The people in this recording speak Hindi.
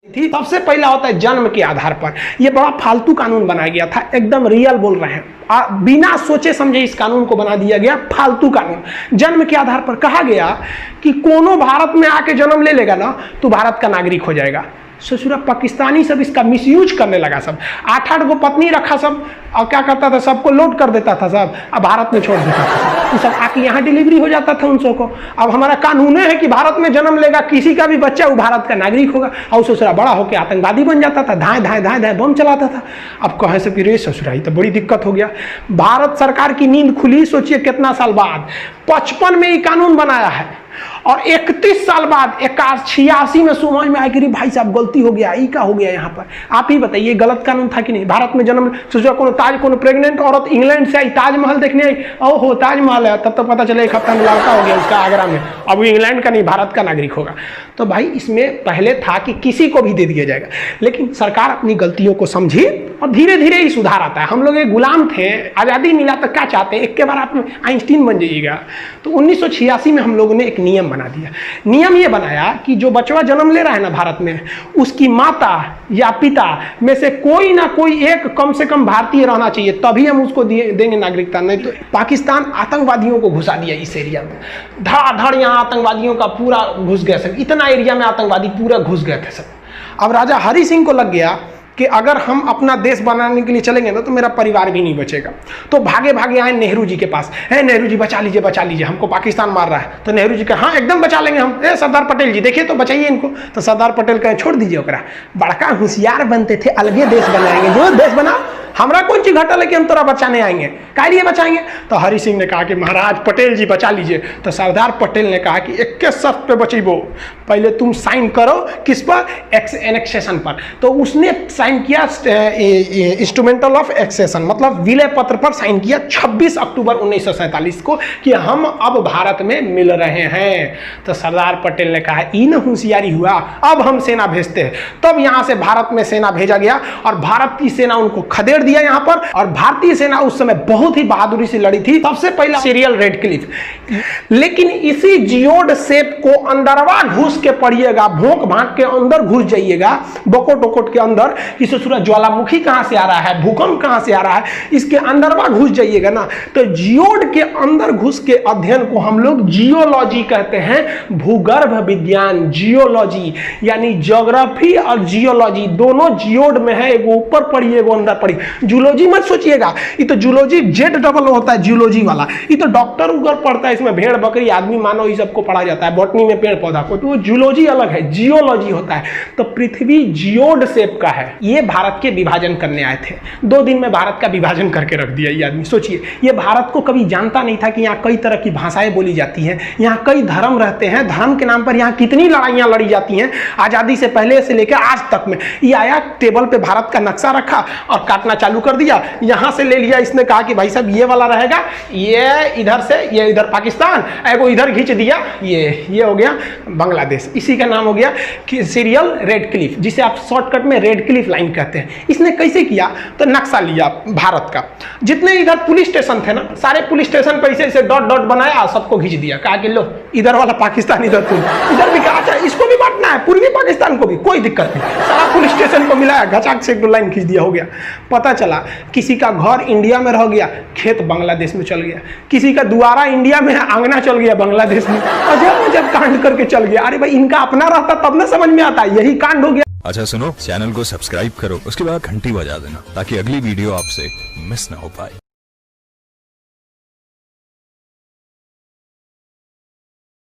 थी। सबसे पहला होता है जन्म के आधार पर। यह बड़ा फालतू कानून बनाया गया था, एकदम रियल बोल रहे हैं, बिना सोचे समझे इस कानून को बना दिया गया, फालतू कानून। जन्म के आधार पर कहा गया कि कोनो भारत में आके जन्म ले लेगा ना तो भारत का नागरिक हो जाएगा। ससुरा पाकिस्तानी सब इसका मिसयूज करने लगा, सब 8-8 गो पत्नी रखा सब, और क्या करता था, सबको लोड कर देता था सब, अब भारत में छोड़ देता था, तो सब आके यहाँ डिलीवरी हो जाता था उन सबको। अब हमारा कानून है कि भारत में जन्म लेगा किसी का भी बच्चा वो भारत का नागरिक होगा, और ससुरा बड़ा होकर आतंकवादी बन जाता था, धाए धाए धाए धाए बम चलाता था। अब कहे से कि रे ससुरा तो बड़ी दिक्कत हो गया। भारत सरकार की नींद खुली, सोचिए कितना साल बाद, 55 में ये कानून बनाया है, और 31 साल बाद 86 में समझ में आया कि भाई साहब गलती हो गया, ये क्या हो गया यहाँ पर। आप ही बताइए गलत कानून था कि नहीं। भारत में जन्म सोचो, कोनो प्रेग्नेंट औरत इंग्लैंड से आई, ताजमहल देखने आई, ओहो ताजमहल है, तब तो पता चले एक हफ्ता में लड़का हो गया उसका आगरा में, अब वो इंग्लैंड का नहीं भारत का नागरिक होगा। तो भाई इसमें पहले था कि किसी को भी दे दिया जाएगा, लेकिन सरकार अपनी गलतियों को समझी और धीरे धीरे ही सुधार आता है। हम लोग एक गुलाम थे, आज़ादी मिला तो क्या चाहते हैं, एक के बार आप आइंस्टीन बन जाइएगा। तो 1986 में हम लोगों ने एक नियम बना दिया। नियम ये बनाया कि जो बच्चा जन्म ले रहा है ना भारत में, उसकी माता या पिता में से कोई ना कोई एक कम से कम भारतीय रहना चाहिए, तभी हम उसको देंगे नागरिकता। नहीं तो पाकिस्तान आतंकवादियों को घुसा दिया इस एरिया में, धड़ यहाँ आतंकवादियों का पूरा घुस गया सब, इतना एरिया में आतंकवादी पूरा घुस गए थे सब। अब राजा हरि सिंह को लग गया कि अगर हम अपना देश बनाने के लिए चलेंगे ना तो मेरा परिवार भी नहीं बचेगा। तो भागे भागे आए नेहरू जी के पास, है नेहरू जी बचा लीजिए, हमको पाकिस्तान मार रहा है। तो नेहरू जी कहा हाँ एकदम बचा लेंगे हम। सरदार पटेल जी देखिए तो बचाइए इनको। तो सरदार पटेल कहे छोड़ दीजिए ओकरा, बड़का होशियार बनते थे, अलगे देश बनाएंगे, जो देश बना, हमरा कौन चीज घटा लेके हम तोरा बचाने आएंगे, काय लिए बचाएंगे। तो हरि सिंह ने कहा कि महाराज पटेल जी बचा लीजिए। तो सरदार पटेल ने कहा कि 21 शर्त पे बचेबो, पहले तुम साइन करो किस पर, एनेक्सेशन पर। तो उसने साइन किया इंस्ट्रूमेंटल ऑफ एक्सेशन, मतलब विलय पत्र पर साइन किया 26 अक्टूबर 1947 को कि हम अब भारत में मिल रहे हैं। तो सरदार पटेल ने कहा इन होशियारी हुआ, अब हम सेना भेजते हैं। तब यहां से भारत में सेना भेजा गया और भारत की सेना उनको खदेड़ दिया यहां पर। और भारतीय सेना उस समय बहुत ही बहादुरी से लड़ी थी। सबसे पहला सीरियल रेडक्लिफ, लेकिन इसी जियोड शेप को अंदरवा घुस के पढ़िएगा, भोंक भांक के अंदर घुस जाइएगा, बकोट वकोट के अंदर, कि सूरज ज्वालामुखी कहां से आ रहा है, भूकंप कहां से आ रहा है, इसके अंदरवा घुस जाइएगा ना, तो जियोड के अंदर घुस के अध्ययन को हम लोग जियोलॉजी कहते हैं। भूगर्भ विज्ञान, जियोलॉजी, यानी ज्योग्राफी और जियोलॉजी दोनों जियोड में है, एगो ऊपर पढ़िए एगो अंदर पढ़िए। जूलॉजी मत सोचिएगा, ये तो जूलॉजी जेड डबल होता है जूलॉजी वाला, ये तो डॉक्टर उगर पढ़ता है, इसमें भेड़ बकरी आदमी मानव ये सबको पढ़ा जाता है, बॉटनी में पेड़ पौधा को, तो वो जूलॉजी अलग है, जियोलॉजी होता है। तो पृथ्वी जियोड शेप का है। ये भारत के विभाजन करने आए थे, 2 दिन में भारत का विभाजन करके रख दिया ये आदमी। सोचिए, ये भारत को कभी जानता नहीं था कि यहाँ कई तरह की भाषाएं बोली जाती हैं, यहाँ कई धर्म रहते हैं, धर्म के नाम पर यहाँ कितनी लड़ाइयाँ लड़ी जाती हैं आज़ादी से पहले से लेकर आज तक में। ये आया टेबल पे भारत का नक्शा रखा और काटना चालू कर दिया, यहाँ से ले लिया, इसने कहा कि भाई साहब ये वाला रहेगा, ये इधर से, ये इधर पाकिस्तान, एगो इधर खींच दिया, ये हो गया बांग्लादेश। इसी का नाम हो गया कि सीरियल रेडक्लिफ, जिसे आप शॉर्टकट में रेडक्लिफ लाइन कहते हैं। इसने कैसे किया, तो नक्शा लिया भारत का, जितने इधर पुलिस स्टेशन थे ना, सारे पुलिस स्टेशन पर ऐसे डॉट डॉट बनाया, सबको खींच दिया, कहा कि लो इधर वाला पाकिस्तान, इधर भी कहा अच्छा इसको भी बांटना है, पूर्वी पाकिस्तान को भी, कोई दिक्कत नहीं, सारा पुलिस स्टेशन को मिलाया, घचाक से एक लाइन खींच दिया, हो गया। पता चला किसी का घर इंडिया में रह गया, खेत बांग्लादेश में चल गया, किसी का द्वारा इंडिया में है, आंगना चल गया बांग्लादेश में, अजब कांड करके चल गया। अरे भाई इनका अपना रहता तब ना समझ में आता, यही कांड हो गया। अच्छा सुनो, चैनल को सब्सक्राइब करो, उसके बाद घंटी बजा देना ताकि अगली वीडियो आपसे मिस ना हो पाए।